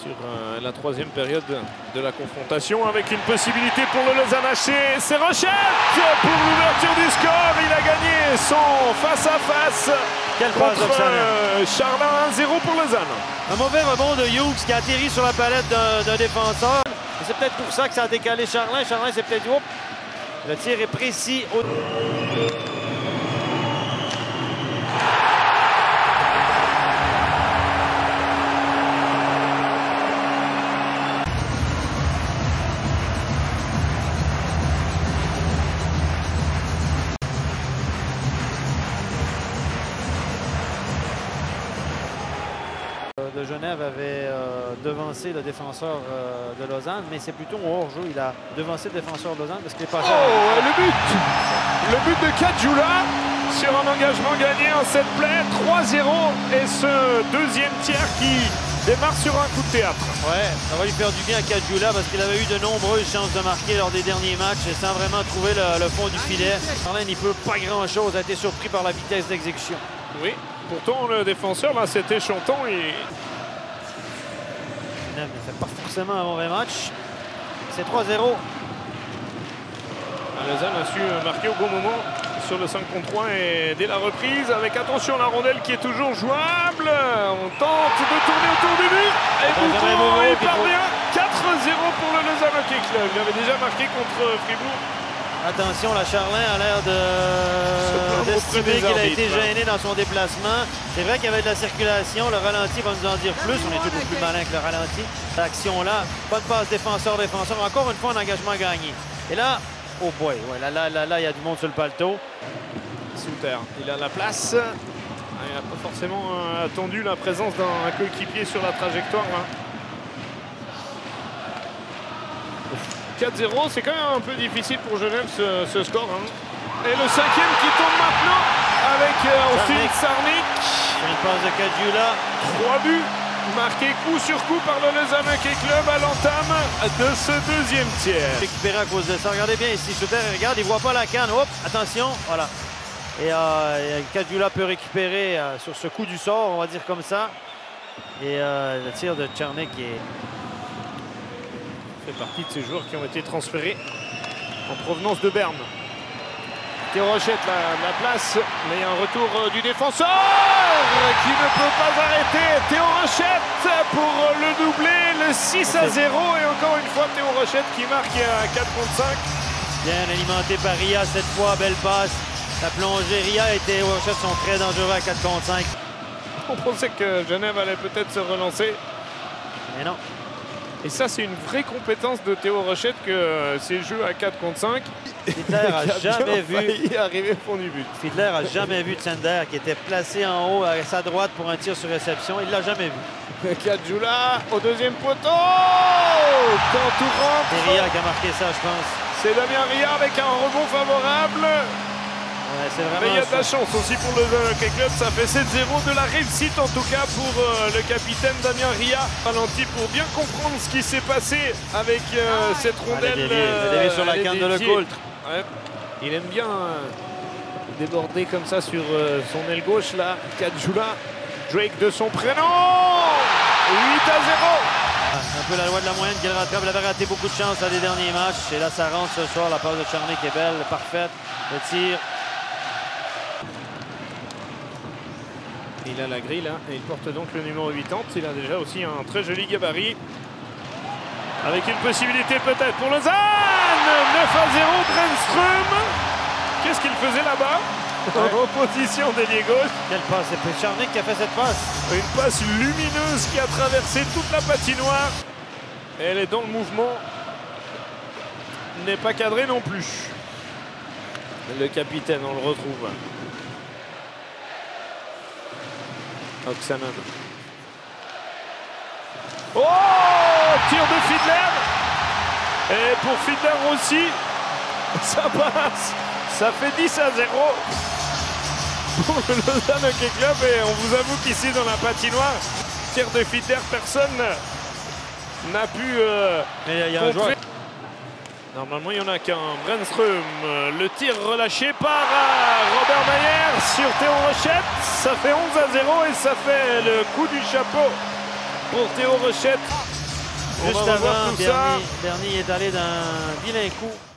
sur la troisième période de la confrontation avec une possibilité pour le Lausanne HC. C'est Rochette pour l'ouverture du score. Il a gagné son face-à-face contre Charlin. 1-0 pour Lausanne. Un mauvais rebond de Hughes qui a atterri sur la palette d'un défenseur. C'est peut-être pour ça que ça a décalé Charlin. Charlin s'est peut-être dit, oups, le tir est précis. De Genève avait devancé le défenseur de Lausanne, mais c'est plutôt au hors-jeu. Il a devancé le défenseur de Lausanne parce qu'il est passé. Oh, le but de Kadjoula sur un engagement gagné en 7 plays, 3-0. Et ce deuxième tiers qui démarre sur un coup de théâtre. Ouais, ça va lui faire du bien à Kadjoula parce qu'il avait eu de nombreuses chances de marquer lors des derniers matchs et sans vraiment trouver le fond du filet. Charlin n'y peut pas grand-chose, a été surpris par la vitesse d'exécution. Oui, pourtant le défenseur là c'était chantant et... Genève ne fait pas forcément un mauvais match. C'est 3-0. Lausanne a su marquer au bon moment sur le 5 contre 3 et dès la reprise avec attention la rondelle qui est toujours jouable. On tente de tourner autour du but et Bouton il parvient. 4-0 pour le Lausanne Hockey Club. Il avait déjà marqué contre Fribourg. Attention, la Charlin a l'air d'estimer qu'il a été gêné dans son déplacement. C'est vrai qu'il y avait de la circulation. Le ralenti va nous en dire plus. On est toujours plus malin que le ralenti. L'action-là, bonne passe défenseur-défenseur. Encore une fois, un engagement gagné. Et là, oh boy, ouais, là, il y a du monde sur le paletot. Sous terre, il a la place. Il n'a pas forcément attendu la présence d'un coéquipier sur la trajectoire. Hein. 4-0, c'est quand même un peu difficile pour Genève ce score. Hein. Et le cinquième qui tombe maintenant avec Austin Sarnik. Une passe de Kadjoula. 3 buts marqués coup sur coup par le Lausanne Hockey Club à l'entame de ce deuxième tiers. Récupéré à cause de ça. Regardez bien ici, Souter, regarde, il ne voit pas la canne. Hop, attention, voilà. Et Kadjoula peut récupérer sur ce coup du sort, on va dire comme ça. Et le tir de Tchernik fait partie de ces joueurs qui ont été transférés en provenance de Berne. Théo Rochette la place, mais il y a un retour du défenseur qui ne peut pas arrêter. Théo Rochette pour le doubler, le 6-0 et encore une fois Théo Rochette qui marque à 4 contre 5. Bien alimenté par Ria cette fois, belle passe. La plongée, Ria et Théo Rochette sont très dangereux à 4 contre 5. On pensait que Genève allait peut-être se relancer. Mais non. Et ça, c'est une vraie compétence de Théo Rochette que ces jeux à 4 contre 5. Fiedler a jamais vu arriver au fond du but. Fiedler a jamais vu Tsender qui était placé en haut à sa droite pour un tir sur réception. Il l'a jamais vu. Kadjoula au deuxième poteau. Quand tout rentre. C'est Ria qui a marqué ça, je pense. C'est Damien Ria avec un rebond favorable. Ouais, mais il y a de la chance aussi pour le Hockey Club. Ça fait 7-0, de la réussite en tout cas pour le capitaine Damien Ria. Ralenti pour bien comprendre ce qui s'est passé avec cette rondelle. Sur la canne de Lecoultre. Ouais. Il aime bien déborder comme ça sur son aile gauche là. Kadjoula, Drake de son prénom. 8-0. Un peu la loi de la moyenne qu'elle rattrape. Elle avait raté beaucoup de chances dans les derniers matchs. Et là, ça rentre ce soir. La passe de Charny qui est belle, parfaite. Le tir. Il a la grille là et il porte donc le numéro 80. Il a déjà aussi un très joli gabarit. Avec une possibilité peut-être pour Lausanne. 9-0, Brännström. Qu'est-ce qu'il faisait là-bas? En position d'ailier gauche. Quelle passe? C'est Charnick qui a fait cette passe. Une passe lumineuse qui a traversé toute la patinoire. Et elle est dans le mouvement. N'est pas cadré non plus. Le capitaine, on le retrouve. Oksanen. Oh! Tir de Fiedler. Et pour Fiedler aussi, ça passe. Ça fait 10-0 pour le Lausanne Hockey Club. Et on vous avoue qu'ici dans la patinoire, tir de Fiedler, personne n'a pu contrer. Normalement, il n'y en a qu'un. Brännström, le tir relâché par Robert Mayer sur Théo Rochette. Ça fait 11-0 et ça fait le coup du chapeau pour Théo Rochette. Juste avant, Bernie est allé d'un vilain coup.